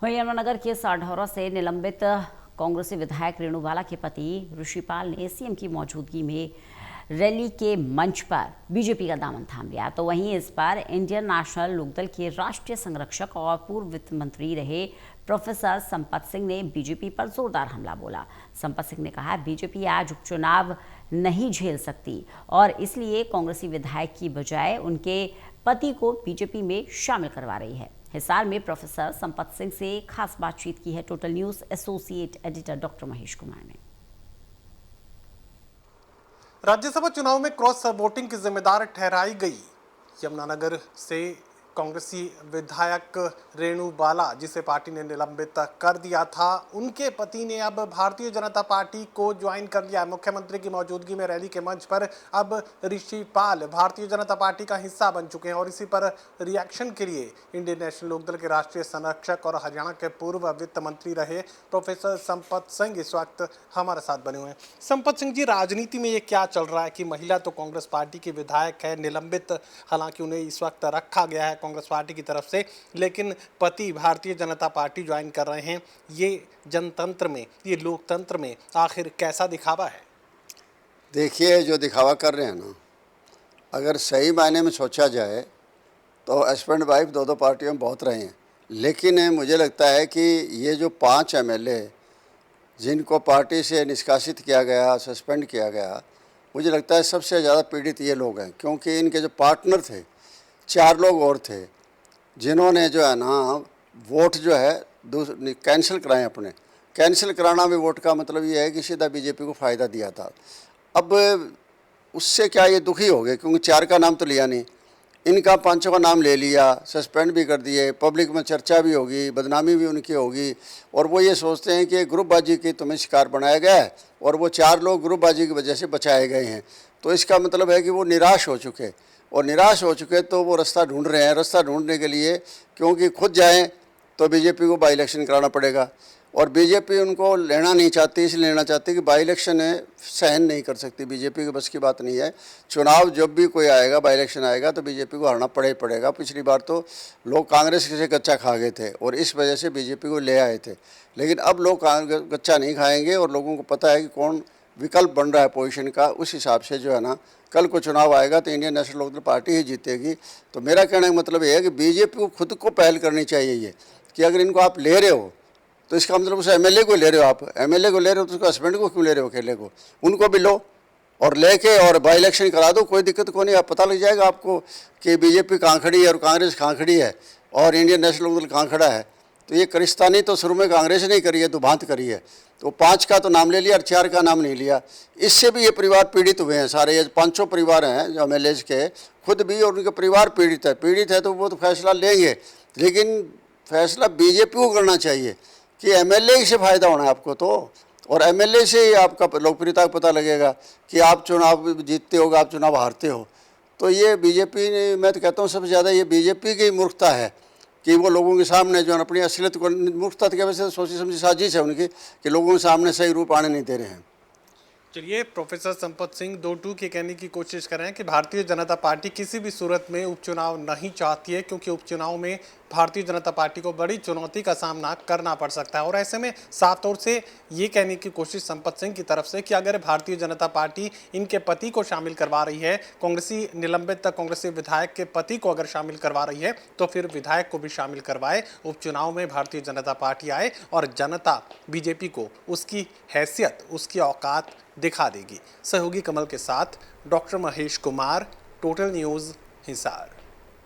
वहीं यमुनानगर के साढौरा से निलंबित कांग्रेसी विधायक रेणु बाला के पति ऋषिपाल ने सीएम की मौजूदगी में रैली के मंच पर बीजेपी का दामन थाम लिया। तो वहीं इस बार इंडियन नेशनल लोकदल के राष्ट्रीय संरक्षक और पूर्व वित्त मंत्री रहे प्रोफेसर संपत सिंह ने बीजेपी पर जोरदार हमला बोला। संपत सिंह ने कहा, बीजेपी आज उपचुनाव नहीं झेल सकती और इसलिए कांग्रेसी विधायक की बजाय उनके पति को बीजेपी में शामिल करवा रही है। हिसार में प्रोफेसर संपत सिंह से खास बातचीत की है total news associate editor doctor Mahesh Kumar ने। राज्यसभा चुनाव में क्रॉस वोटिंग की जिम्मेदार ठहराई गई यमुनानगर से कांग्रेसी विधायक रेणु बाला, जिसे पार्टी ने निलंबित कर दिया था, उनके पति ने अब भारतीय जनता पार्टी को ज्वाइन कर लिया। मुख्यमंत्री की मौजूदगी में रैली के मंच पर अब ऋषिपाल भारतीय जनता पार्टी का हिस्सा बन चुके हैं और इसी पर रिएक्शन के लिए इंडियन नेशनल लोकदल के राष्ट्रीय संरक्षक और हरियाणा के पूर्व वित्त मंत्री रहे प्रोफेसर संपत सिंह इस वक्त हमारे साथ बने हुए हैं। संपत सिंह जी, राजनीति में ये क्या चल रहा है कि महिला तो कांग्रेस पार्टी की विधायक है, निलंबित हालांकि उन्हें इस वक्त रखा गया है कांग्रेस पार्टी की तरफ से, लेकिन पति भारतीय जनता पार्टी ज्वाइन कर रहे हैं। ये जनतंत्र में, ये लोकतंत्र में आखिर कैसा दिखावा है? देखिए, जो दिखावा कर रहे हैं ना, अगर सही मायने में सोचा जाए तो हस्बैंड वाइफ दो पार्टियों में बहुत रहे हैं, लेकिन मुझे लगता है कि ये जो 5 एमएलए जिनको पार्टी से निष्कासित किया गया, सस्पेंड किया गया, मुझे लगता है सबसे ज़्यादा पीड़ित ये लोग हैं, क्योंकि इनके जो पार्टनर थे 4 लोग और थे जिन्होंने जो है ना वोट जो है कैंसिल कराए। अपने कैंसिल कराना भी वोट का मतलब ये है कि सीधा बीजेपी को फ़ायदा दिया था। अब उससे क्या ये दुखी हो गए, क्योंकि 4 का नाम तो लिया नहीं, इनका 5 का नाम ले लिया, सस्पेंड भी कर दिए, पब्लिक में चर्चा भी होगी, बदनामी भी उनकी होगी, और वो ये सोचते हैं कि ग्रुपबाजी की तुम्हें शिकार बनाया गया है और वो 4 लोग ग्रुपबाजी की वजह से बचाए गए हैं। तो इसका मतलब है कि वो निराश हो चुके, और निराश हो चुके तो वो रास्ता ढूंढ रहे हैं। रास्ता ढूंढने के लिए, क्योंकि खुद जाएं तो बीजेपी को बाई इलेक्शन कराना पड़ेगा, और बीजेपी उनको लेना नहीं चाहती, इसलिए लेना चाहती कि बाई इलेक्शन सहन नहीं कर सकती, बीजेपी की बस की बात नहीं है। चुनाव जब भी कोई आएगा, बाई इलेक्शन आएगा तो बीजेपी को हारना पड़ेगा। पिछली बार तो लोग कांग्रेस से गच्चा खा गए थे और इस वजह से बीजेपी को ले आए थे, लेकिन अब लोग गच्चा नहीं खाएंगे और लोगों को पता है कि कौन विकल्प बन रहा है पोजीशन का। उस हिसाब से जो है ना, कल को चुनाव आएगा तो इंडियन नेशनल लोकदल पार्टी ही जीतेगी। तो मेरा कहने का मतलब ये है कि बीजेपी को खुद को पहल करनी चाहिए, ये कि अगर इनको आप ले रहे हो तो इसका मतलब उस एमएलए को ले रहे हो, आप एमएलए को ले रहे हो तो उसको हस्बैंड को क्यों ले रहे हो, अकेले को? उनको भी लो और लेके और बाई इलेक्शन करा दो, कोई दिक्कत को नहीं। आप पता लग जाएगा आपको कि बीजेपी कहाँ खड़ी है और कांग्रेस कहाँ खड़ी है और इंडियन नेशनल लोकदल कहाँ खड़ा है। तो ये करिस्तानी तो शुरू में कांग्रेस नहीं करी है, तो भांत करी है। तो 5 का तो नाम ले लिया और 4 का नाम नहीं लिया। इससे भी ये परिवार पीड़ित हुए हैं सारे, ये 500 परिवार हैं जो एमएलए के, खुद भी और उनके परिवार पीड़ित है तो वो तो फैसला लेंगे, लेकिन फैसला बीजेपी को करना चाहिए कि एमएलए से फ़ायदा होना है आपको। तो और एमएलए से ही आपका लोकप्रियता का पता लगेगा कि आप चुनाव जीतते हो, आप चुनाव हारते हो। तो ये बीजेपी ने, मैं तो कहता हूँ सबसे ज़्यादा ये बीजेपी की मूर्खता है कि वो लोगों के सामने जो अपनी असलियत को, मूर्खता की वजह से सोची समझी साजिश है उनकी कि लोगों के सामने सही रूप आने नहीं दे रहे हैं। चलिए, प्रोफेसर संपत सिंह 2-2 के कहने की कोशिश कर रहे हैं कि भारतीय जनता पार्टी किसी भी सूरत में उपचुनाव नहीं चाहती है, क्योंकि उपचुनाव में भारतीय जनता पार्टी को बड़ी चुनौती का सामना करना पड़ सकता है। और ऐसे में साफ तौर से ये कहने की कोशिश संपत सिंह की तरफ से कि अगर भारतीय जनता पार्टी इनके पति को शामिल करवा रही है, कांग्रेसी निलंबित कांग्रेसी विधायक के पति को अगर शामिल करवा रही है, तो फिर विधायक को भी शामिल करवाए, उपचुनाव में भारतीय जनता पार्टी आए और जनता बीजेपी को उसकी हैसियत, उसकी औकात दिखा देगी। सहयोगी कमल के साथ doctor Mahesh Kumar, total news, Hisar.